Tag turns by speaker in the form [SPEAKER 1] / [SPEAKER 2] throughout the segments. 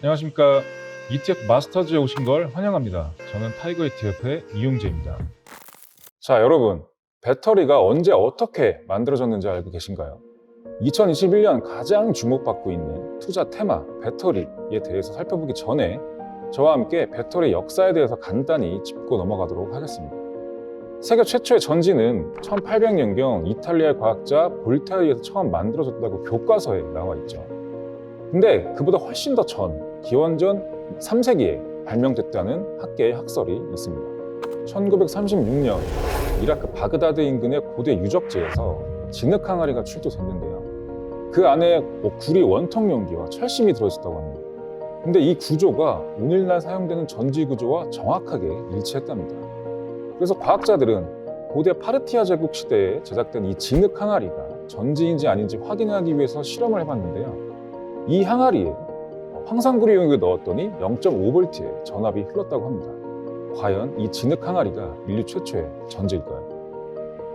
[SPEAKER 1] 안녕하십니까. ETF 마스터즈에 오신 걸 환영합니다. 저는 타이거 ETF의 이용재입니다. 자, 여러분. 배터리가 언제 어떻게 만들어졌는지 알고 계신가요? 2021년 가장 주목받고 있는 투자 테마, 배터리에 대해서 살펴보기 전에 저와 함께 배터리 역사에 대해서 간단히 짚고 넘어가도록 하겠습니다. 세계 최초의 전지는 1800년경 이탈리아의 과학자 볼타에 의해서 처음 만들어졌다고 교과서에 나와 있죠. 근데 그보다 훨씬 더 전, 기원전 3세기에 발명됐다는 학계의 학설이 있습니다. 1936년 이라크 바그다드 인근의 고대 유적지에서 진흙 항아리가 출토됐는데요. 그 안에 구리 원통 용기와 철심이 들어있었다고 합니다. 근데 이 구조가 오늘날 사용되는 전지 구조와 정확하게 일치했답니다. 그래서 과학자들은 고대 파르티아 제국 시대에 제작된 이 진흙 항아리가 전지인지 아닌지 확인하기 위해서 실험을 해봤는데요. 이 항아리에 황산구리 용액을 넣었더니 0.5V의 전압이 흘렀다고 합니다. 과연 이 진흙 항아리가 인류 최초의 전지일까요?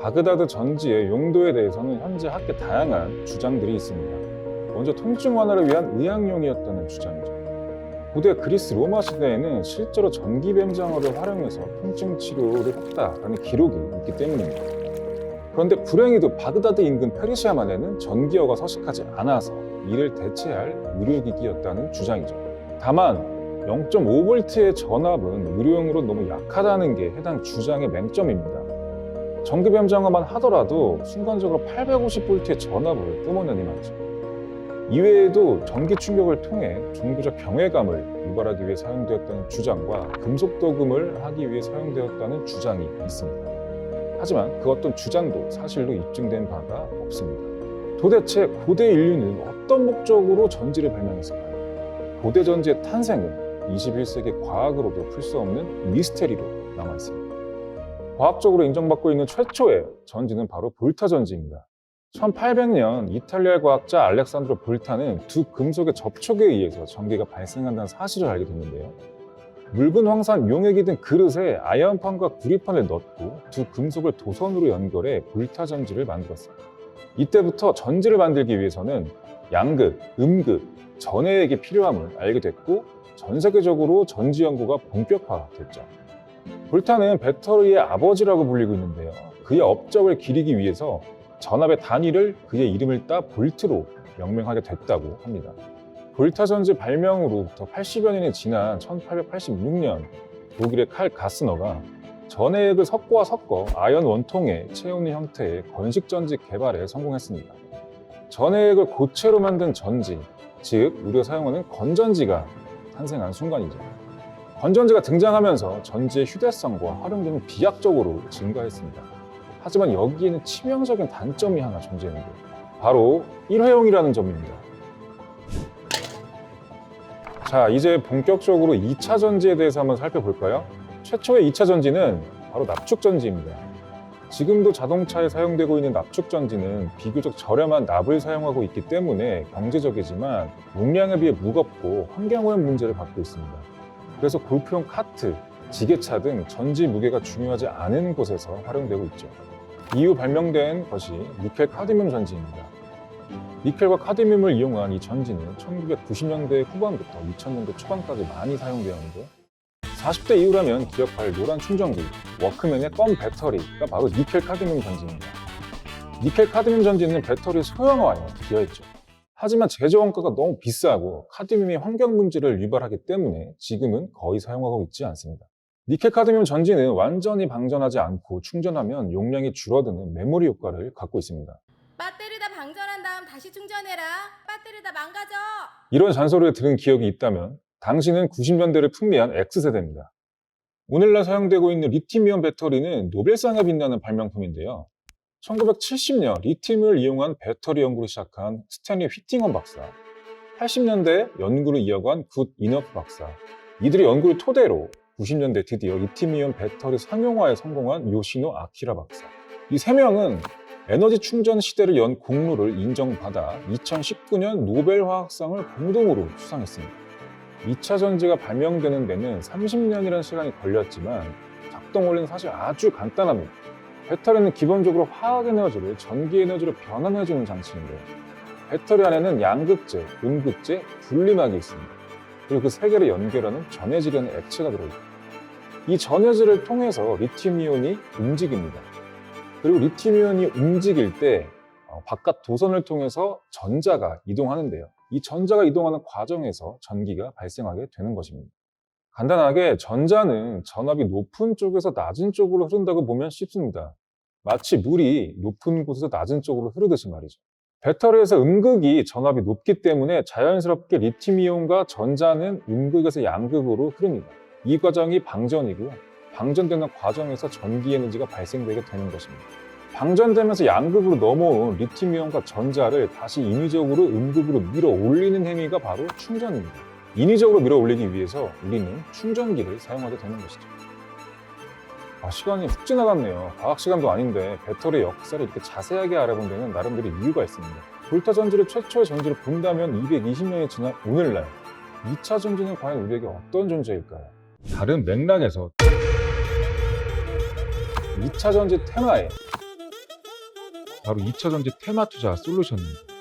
[SPEAKER 1] 바그다드 전지의 용도에 대해서는 현재 학계 다양한 주장들이 있습니다. 먼저 통증 완화를 위한 의학용이었다는 주장이죠. 고대 그리스 로마 시대에는 실제로 전기뱀장어를 활용해서 통증 치료를 했다라는 기록이 있기 때문입니다. 그런데 불행히도 바그다드 인근 페르시아만에는 전기어가 서식하지 않아서 이를 대체할 의료기기였다는 주장이죠. 다만 0.5V의 전압은 의료용으로 너무 약하다는 게 해당 주장의 맹점입니다. 전기뱀장어만 하더라도 순간적으로 850V의 전압을 뿜어내니 말이죠. 이외에도 전기 충격을 통해 종교적 경외감을 유발하기 위해 사용되었다는 주장과 금속 도금을 하기 위해 사용되었다는 주장이 있습니다. 하지만 그 어떤 주장도 사실로 입증된 바가 없습니다. 도대체 고대 인류는 어떤 목적으로 전지를 발명했을까요? 고대 전지의 탄생은 21세기 과학으로도 풀 수 없는 미스테리로 남아있습니다. 과학적으로 인정받고 있는 최초의 전지는 바로 볼타 전지입니다. 1800년 이탈리아 과학자 알렉산드로 볼타는 두 금속의 접촉에 의해서 전기가 발생한다는 사실을 알게 됐는데요. 묽은 황산 용액이 든 그릇에 아연판과 구리판을 넣고 두 금속을 도선으로 연결해 볼타 전지를 만들었습니다. 이때부터 전지를 만들기 위해서는 양극, 음극, 전해액이 필요함을 알게 됐고 전 세계적으로 전지 연구가 본격화됐죠. 볼타는 배터리의 아버지라고 불리고 있는데요. 그의 업적을 기리기 위해서 전압의 단위를 그의 이름을 따 볼트로 명명하게 됐다고 합니다. 볼타 전지 발명으로부터 80여 년이 지난 1886년 독일의 칼 가스너가 전해액을 석고와 섞어 아연 원통에 채우는 형태의 건식 전지 개발에 성공했습니다. 전해액을 고체로 만든 전지, 즉 우리가 사용하는 건전지가 탄생한 순간이죠. 건전지가 등장하면서 전지의 휴대성과 활용도는 비약적으로 증가했습니다. 하지만 여기에는 치명적인 단점이 하나 존재했는데요. 바로 일회용이라는 점입니다. 자, 이제 본격적으로 2차 전지에 대해서 한번 살펴볼까요? 최초의 2차 전지는 바로 납축 전지입니다. 지금도 자동차에 사용되고 있는 납축 전지는 비교적 저렴한 납을 사용하고 있기 때문에 경제적이지만 용량에 비해 무겁고 환경오염 문제를 받고 있습니다. 그래서 골프용 카트, 지게차 등 전지 무게가 중요하지 않은 곳에서 활용되고 있죠. 이후 발명된 것이 니켈 카드뮴 전지입니다. 니켈과 카드뮴을 이용한 이 전지는 1990년대 후반부터 2000년대 초반까지 많이 사용되었는데 40대 이후라면 기억할 노란 충전기, 워크맨의 껌 배터리가 바로 니켈 카드뮴 전지입니다. 니켈 카드뮴 전지는 배터리 소형화에 기여했죠. 하지만 제조 원가가 너무 비싸고 카드뮴이 환경 문제를 유발하기 때문에 지금은 거의 사용하고 있지 않습니다. 니켈 카드뮴 전지는 완전히 방전하지 않고 충전하면 용량이 줄어드는 메모리 효과를 갖고 있습니다.
[SPEAKER 2] 배터리 다 방전한 다음 다시 충전해라. 배터리 다 망가져.
[SPEAKER 1] 이런 잔소리를 들은 기억이 있다면 당신은 90년대를 풍미한 X세대입니다. 오늘날 사용되고 있는 리튬이온 배터리는 노벨상에 빛나는 발명품인데요. 1970년 리튬을 이용한 배터리 연구를 시작한 스탠리 휘팅엄 박사, 80년대 연구를 이어간 굿 이너프 박사, 이들의 연구를 토대로 90년대 드디어 리튬이온 배터리 상용화에 성공한 요시노 아키라 박사. 이 세 명은 에너지 충전 시대를 연 공로를 인정받아 2019년 노벨 화학상을 공동으로 수상했습니다. 2차 전지가 발명되는 데는 30년이라는 시간이 걸렸지만 작동 원리는 사실 아주 간단합니다. 배터리는 기본적으로 화학 에너지를 전기 에너지로 변환해주는 장치인데요. 배터리 안에는 양극재, 음극재, 분리막이 있습니다. 그리고 그 세 개를 연결하는 전해질이라는 액체가 들어있고, 이 전해질을 통해서 리튬이온이 움직입니다. 그리고 리튬이온이 움직일 때 바깥 도선을 통해서 전자가 이동하는데요. 이 전자가 이동하는 과정에서 전기가 발생하게 되는 것입니다. 간단하게 전자는 전압이 높은 쪽에서 낮은 쪽으로 흐른다고 보면 쉽습니다. 마치 물이 높은 곳에서 낮은 쪽으로 흐르듯이 말이죠. 배터리에서 음극이 전압이 높기 때문에 자연스럽게 리튬이온과 전자는 음극에서 양극으로 흐릅니다. 이 과정이 방전이고요. 방전되는 과정에서 전기 에너지가 발생되게 되는 것입니다. 방전되면서 양극으로 넘어온 리튬이온과 전자를 다시 인위적으로 음극으로 밀어 올리는 행위가 바로 충전입니다. 인위적으로 밀어 올리기 위해서 우리는 충전기를 사용하게 되는 것이죠. 시간이 훅 지나갔네요. 과학 시간도 아닌데 배터리의 역사를 이렇게 자세하게 알아본 데는 나름대로 이유가 있습니다. 볼타 전지를 최초의 전지를 본다면 220년이 지난 오늘날 2차 전지는 과연 우리에게 어떤 존재일까요? 다른 맥락에서 2차 전지 테마에 바로 2차 전지 테마 투자 솔루션입니다.